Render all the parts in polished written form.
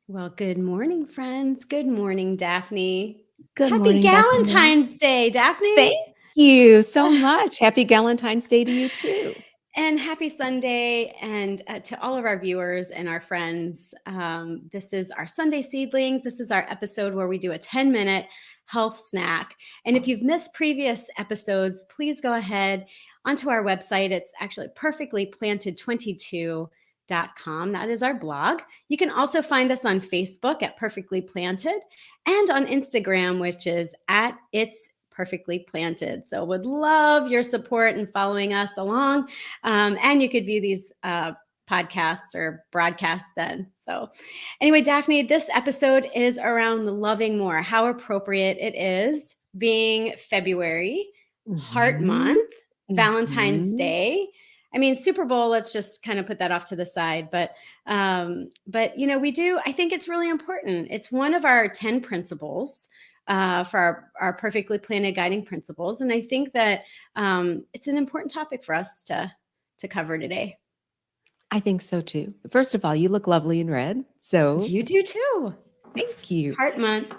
Well, good morning, friends. Good morning, Daphne. Good Happy morning, Vesime. Galentine's Day, Thank Daphne. you so much. Happy Valentine's Day to you too. And happy Sunday. And to all of our viewers and our friends, this is our Sunday Seedlings. This is our episode where we do a 10-minute health snack. And if you've missed previous episodes, please go ahead onto our website. It's actually perfectlyplanted22.com. That is our blog. You can also find us on Facebook at Perfectly Planted and on Instagram, which is at It's Perfectly Planted. So would love your support and following us along. And you could view these podcasts or broadcasts then. So anyway, Daphne, this episode is around loving more, how appropriate it is being February, Heart Mhm. Month, Valentine's Mhm. Day. I mean, Super Bowl, let's just kind of put that off to the side. But we do, I think it's really important. It's one of our 10 principles for our perfectly planted guiding principles. And I think that it's an important topic for us to cover today. I think so too. First of all, you look lovely in red. So You do too. thank you. Heart Month.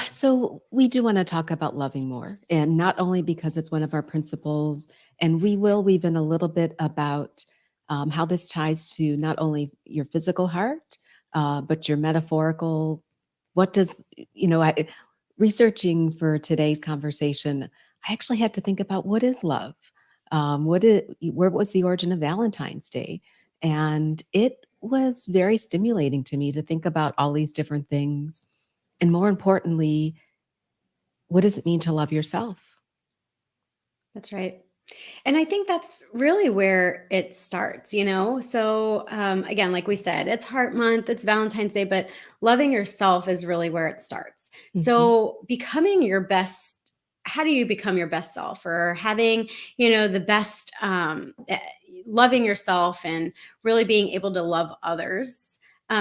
So we do want to talk about loving more, and not only because it's one of our principles, and we will weave in a little bit about how this ties to not only your physical heart, but your metaphorical. What does, researching for today's conversation, I actually had to think about what is love? Where was the origin of Valentine's Day? And it was very stimulating to me to think about all these different things and more importantly, what does it mean to love yourself? That's right. And I think that's really where it starts, you know? So, again, like we said, it's Heart Month, it's Valentine's Day, but loving yourself is really where it starts. Mhm. So, becoming your best, how do you become your best self or having, the best, loving yourself and really being able to love others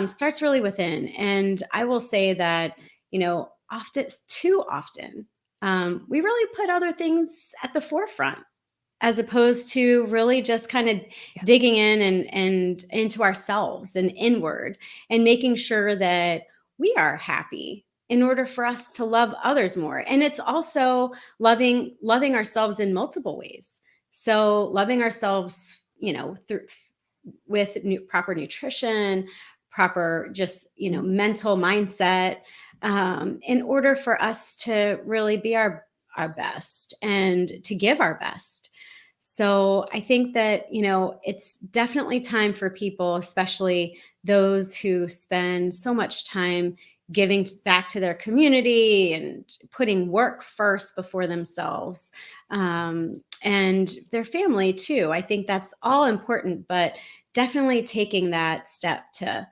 starts really within. And I will say that, too often, we really put other things at the forefront as opposed to really just kind of Yeah. digging in and into ourselves and inward and making sure that we are happy in order for us to love others more. And it's also loving ourselves in multiple ways. So loving ourselves, through with proper nutrition, proper just, mental mindset, in order for us to really be our best and to give our best. So I think that, it's definitely time for people, especially those who spend so much time giving back to their community and putting work first before themselves, and their family too. I think that's all important, but definitely taking that step to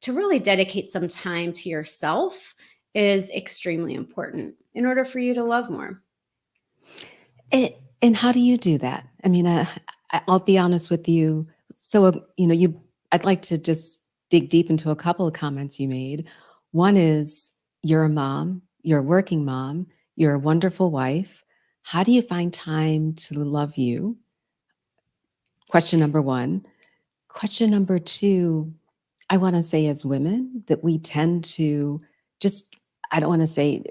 really dedicate some time to yourself is extremely important in order for you to love more. And, and how do you do that? I mean, I'll be honest with you. So, I'd like to just dig deep into a couple of comments you made. One is you're a mom, you're a working mom, you're a wonderful wife. How do you find time to love you? Question number one. Question number two, I want to say as women that we tend to just, I don't want to say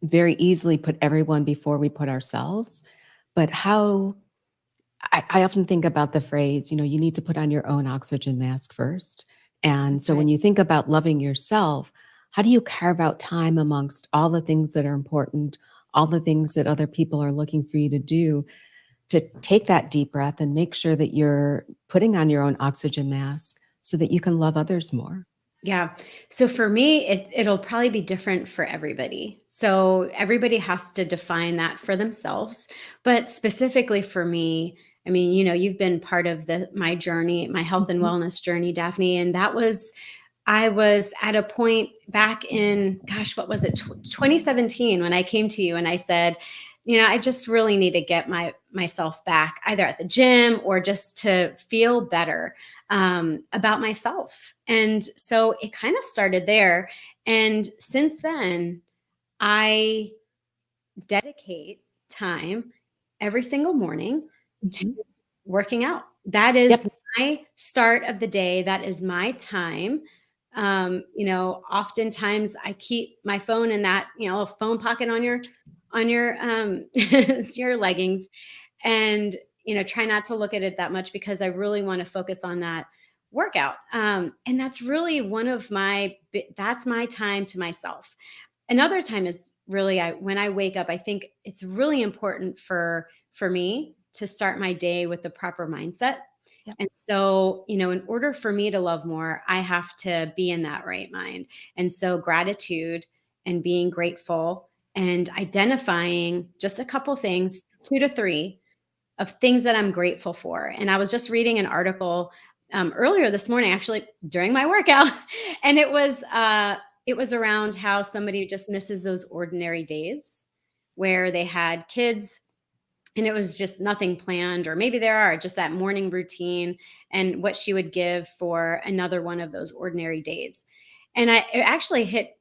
very easily put everyone before we put ourselves, but how I often think about the phrase, you need to put on your own oxygen mask first. And That's so when right. you think about loving yourself, how do you carve out time amongst all the things that are important, all the things that other people are looking for you to take that deep breath and make sure that you're putting on your own oxygen mask so that you can love others more? Yeah. So for me, it'll probably be different for everybody. So everybody has to define that for themselves. But specifically for me, I mean, you've been part of my journey, my health and Mhm. wellness journey, Daphne, and I was at a point back in, gosh, what was it, 2017, when I came to you and I said, I just really need to get myself back either at the gym or just to feel better about myself. And so it kind of started there. And since then, I dedicate time every single morning to Mhm. working out. That is Yep. my start of the day. That is my time Oftentimes I keep my phone in that, a phone pocket on your your leggings, and try not to look at it that much because I really want to focus on that workout. And that's really that's my time to myself. Another time is really when I wake up. I think it's really important for me to start my day with the proper mindset. Yep. And so, in order for me to love more, I have to be in that right mind. And so gratitude and being grateful and identifying just a couple things, 2 to 3 of things that I'm grateful for. And I was just reading an article earlier this morning, actually during my workout, and it was around how somebody just misses those ordinary days where they had kids and it was just nothing planned, or maybe there are just that morning routine and what she would give for another one of those ordinary days. And it actually hit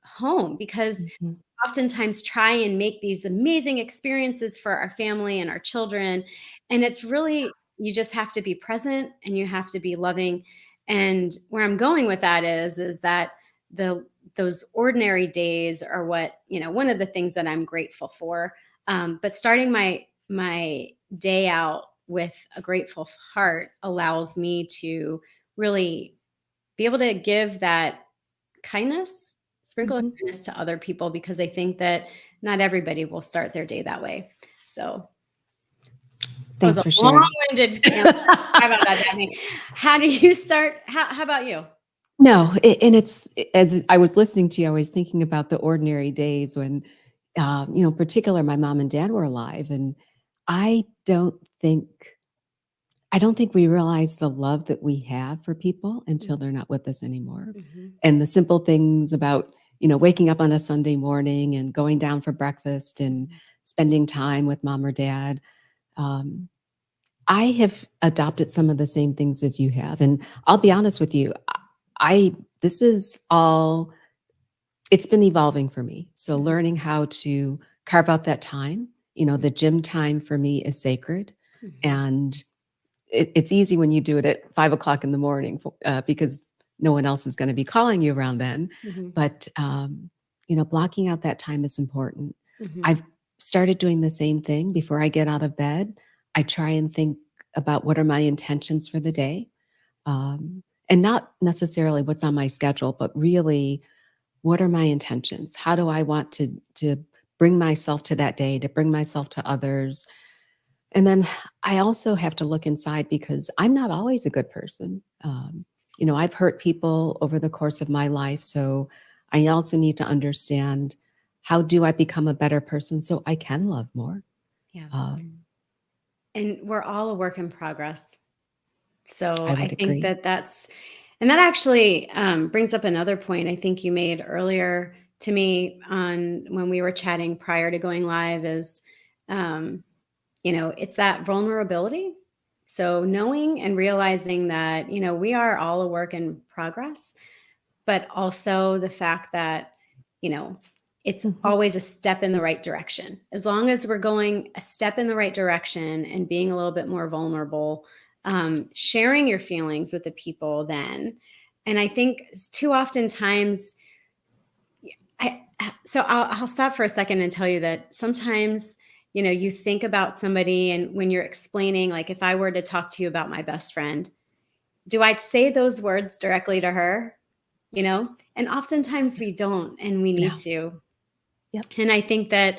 home because Mhm. oftentimes try and make these amazing experiences for our family and our children. And it's really, you just have to be present and you have to be loving. And where I'm going with that is that those ordinary days are what, one of the things that I'm grateful for. But starting my day out with a grateful heart allows me to really be able to give that kindness, sprinkle of Mhm. kindness to other people, because I think that not everybody will start their day that way. So that was Thanks a for sharing. long-winded answer. How about that, Daphne? How do you start? How about you? No, and it's as I was listening to you, I was thinking about the ordinary days when, in particular, my mom and dad were alive, and I don't think I don't think we realize the love that we have for people until they're not with us anymore. Mhm. And the simple things about, waking up on a Sunday morning and going down for breakfast and Mhm. spending time with mom or dad. Um, I have adopted some of the same things as you have. And I'll be honest with you, this is all, it's been evolving for me. So Mhm. learning how to carve out that time, the gym time for me is sacred. Mhm. And it's easy when you do it at 5 o'clock in the morning because no one else is going to be calling you around then. Mhm. But, blocking out that time is important. Mhm. I've started doing the same thing before I get out of bed. I try and think about what are my intentions for the day. And not necessarily what's on my schedule, but really what are my intentions? How do I want to bring myself to that day, to bring myself to others? And then I also have to look inside because I'm not always a good person. I've hurt people over the course of my life. So I also need to understand, how do I become a better person so I can love more? Yeah. Um, And we're all a work in progress. So I I would think agree. and that actually brings up another point I think you made earlier to me on when we were chatting prior to going live is, um, it's that vulnerability. So knowing and realizing that, we are all a work in progress, but also the fact that, you know, it's Mhm. always a step in the right direction. As long as we're going a step in the right direction and being a little bit more vulnerable, sharing your feelings with the people then. And I think too often times, I'll stop for a second and tell you that sometimes, you think about somebody and when you're explaining, like if I were to talk to you about my best friend, do I say those words directly to her? And oftentimes we don't, and we need Yeah. to. Yep. And I think that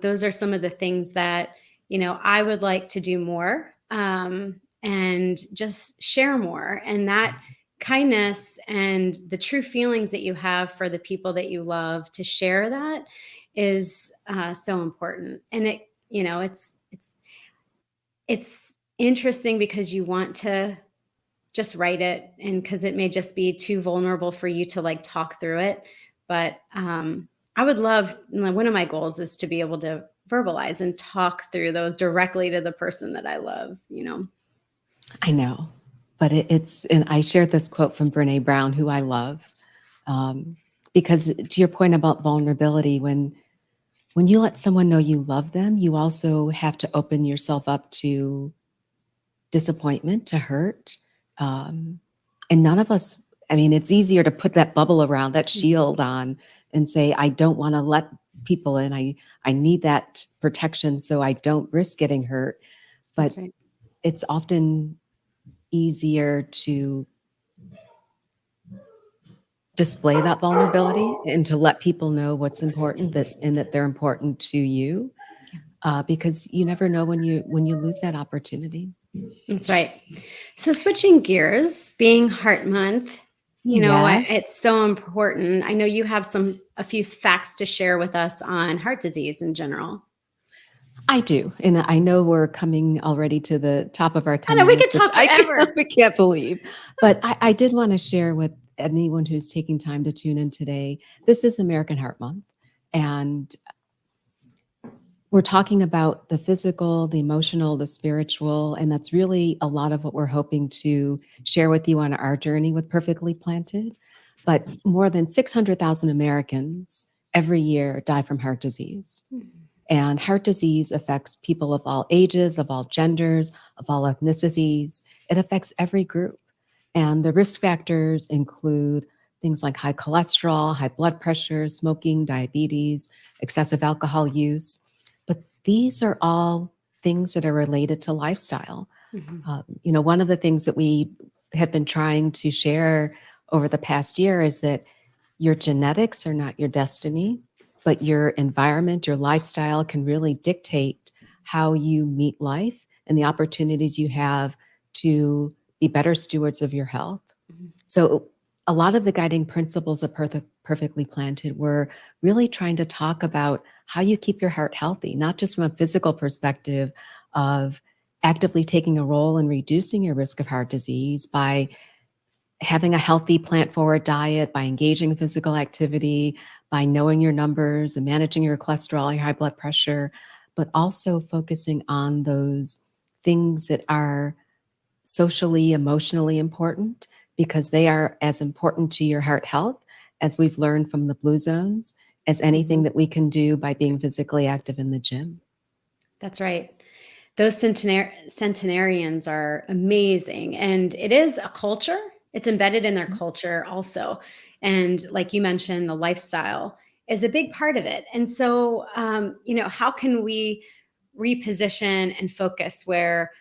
those are some of the things that, I would like to do more, and just share more. And that kindness and the true feelings that you have for the people that you love, to share that is so important. And it's interesting because you want to just write it, and because it may just be too vulnerable for you to like talk through it. But I would love, one of my goals is to be able to verbalize and talk through those directly to the person that I love. I know. But and I shared this quote from Brene Brown, who I love, um, because to your point about vulnerability, when you let someone know you love them, you also have to open yourself up to disappointment, to hurt. Um, and none of us I mean, it's easier to put that bubble around, that shield on, and say, I don't want to let people in. I need that protection so I don't risk getting hurt. But That's right. it's often easier to display that vulnerability and to let people know what's important, that and that they're important to you, because you never know when you lose that opportunity. That's right. So switching gears, being Heart Month, Yes, it's so important. I know you have a few facts to share with us on heart disease in general. I do. And I know we're coming already to the top of our I 10 know we could minutes, which talk forever. we can't believe. But I did want to share with anyone who's taking time to tune in today. This is American Heart Month. And we're talking about the physical, the emotional, the spiritual, and that's really a lot of what we're hoping to share with you on our journey with Perfectly Planted. But more than 600,000 Americans every year die from heart disease. And heart disease affects people of all ages, of all genders, of all ethnicities. It affects every group. And the risk factors include things like high cholesterol, high blood pressure, smoking, diabetes, excessive alcohol use. But these are all things that are related to lifestyle. One of the things that we have been trying to share over the past year is that your genetics are not your destiny, but your environment, your lifestyle can really dictate how you meet life and the opportunities you have to be better stewards of your health. So, a lot of the guiding principles of Perfectly Planted were really trying to talk about how you keep your heart healthy, not just from a physical perspective of actively taking a role in reducing your risk of heart disease by having a healthy plant forward diet, by engaging in physical activity, by knowing your numbers and managing your cholesterol, your high blood pressure, but also focusing on those things that are socially, emotionally important, because they are as important to your heart health as we've learned from the blue zones, as anything that we can do by being physically active in the gym. That's right. Those centenarians are amazing. And it is a culture, it's embedded in their culture also. And like you mentioned, the lifestyle is a big part of it. And so, how can we reposition and focus where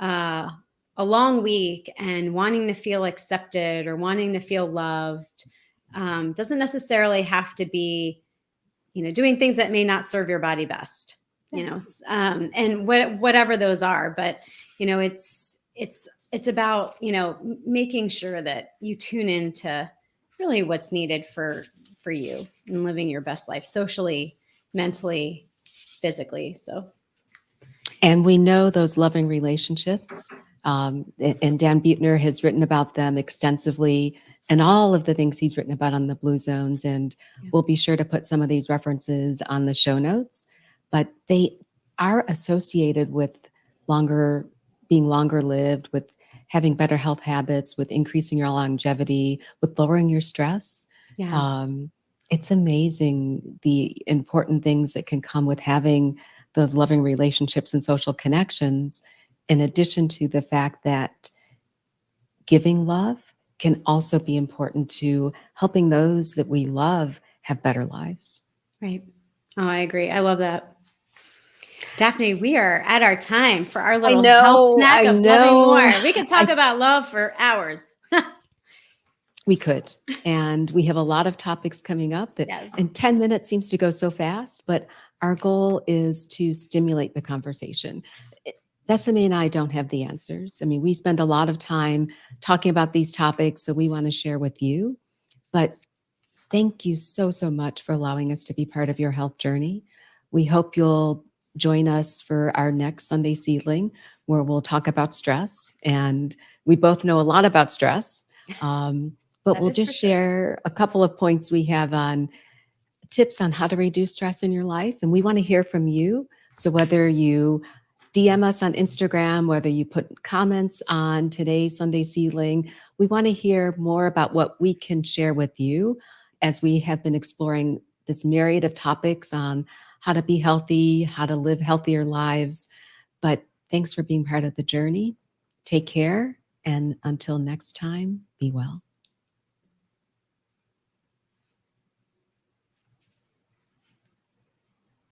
uh, a long week and wanting to feel accepted or wanting to feel loved doesn't necessarily have to be doing things that may not serve your body best, and whatever those are. But, it's about, making sure that you tune into really what's needed for you and living your best life socially, mentally, physically. So, And we know those loving relationships, and Dan Buettner has written about them extensively and all of the things he's written about on the Blue Zones. And we'll be sure to put some of these references on the show notes. But they are associated with being longer lived, with having better health habits, with increasing your longevity, with lowering your stress. yeah. It's amazing the important things that can come with having those loving relationships and social connections, in addition to the fact that giving love can also be important to helping those that we love have better lives. Right. Oh, I agree. I love that. Daphne, we are at our time for our little health snack I of loving know. more. We could talk about love for hours. We could. And we have a lot of topics coming up that, Yes. and 10 minutes seems to go so fast, but our goal is to stimulate the conversation. Vesime and I don't have the answers. I mean, we spend a lot of time talking about these topics, so we want to share with you. But thank you so, so much for allowing us to be part of your health journey. We hope you'll join us for our next Sunday Seedling, where we'll talk about stress. And we both know a lot about stress, but That we'll is for just sure. share a couple of points we have on tips on how to reduce stress in your life. And we want to hear from you. So whether you DM us on Instagram, whether you put comments on today's Sunday Seedling, we want to hear more about what we can share with you as we have been exploring this myriad of topics on how to be healthy, how to live healthier lives. But thanks for being part of the journey. Take care. And until next time, be well.